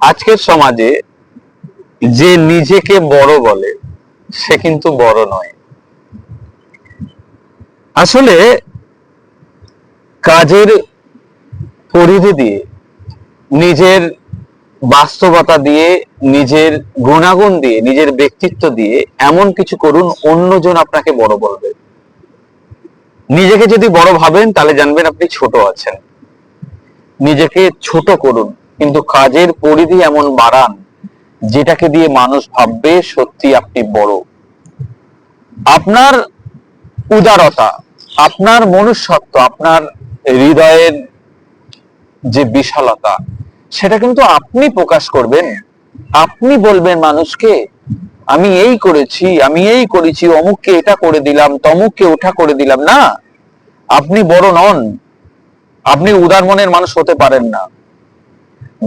আজকের সমাজে যে নিজেকে বড় বলে সে কিন্তু বড় নয়। আসলে কাজের পরিধি দিয়ে, নিজের বাস্তবতা দিয়ে, নিজের গুণাগুণ দিয়ে, নিজের ব্যক্তিত্ব দিয়ে এমন কিছু করুন অন্যজন আপনাকে বড় বলবে। নিজেকে যদি বড় ভাবেন তাহলে জানবেন আপনি ছোট আছেন। নিজেকে ছোট করুন, কিন্তু কাজের পরিধি এমন বাড়ান যেটাকে দিয়ে মানুষ ভাববে সত্যি আপনি বড়। আপনার উদারতা, আপনার মনুষ্যত্ব, আপনার হৃদয়ের যে বিশালতা, সেটা কিন্তু আপনি প্রকাশ করবেন। আপনি বলবেন মানুষকে আমি এই করেছি, আমি এই করেছি, অমুককে এটা করে দিলাম, তমুককে ওটা করে দিলাম। না, আপনি বড় নন, আপনি উদার মনের মানুষ হতে পারেন না।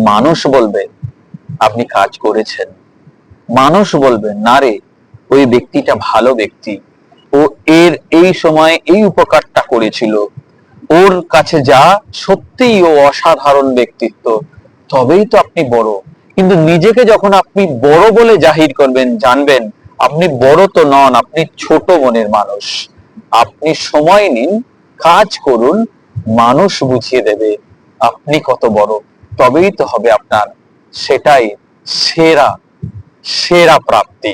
মানুষ বলবে আপনি কাজ করেছেন, মানুষ বলবে না রে ওই ব্যক্তিটা ভালো ব্যক্তি, ও এর এই সময় এই উপকারটা করেছিল, ওর কাছে যা, সত্যিই ও অসাধারণ ব্যক্তিত্ব, তবেই তো আপনি বড়। কিন্তু নিজেকে যখন আপনি বড় বলে জাহির করবেন, জানবেন আপনি বড় তো নন, আপনি ছোট মনের মানুষ। আপনি সময় নিন, কাজ করুন, মানুষ বুঝিয়ে দেবে আপনি কত বড়। তবেই তো হবে আপনার সেটাই সেরা সেরা প্রাপ্তি।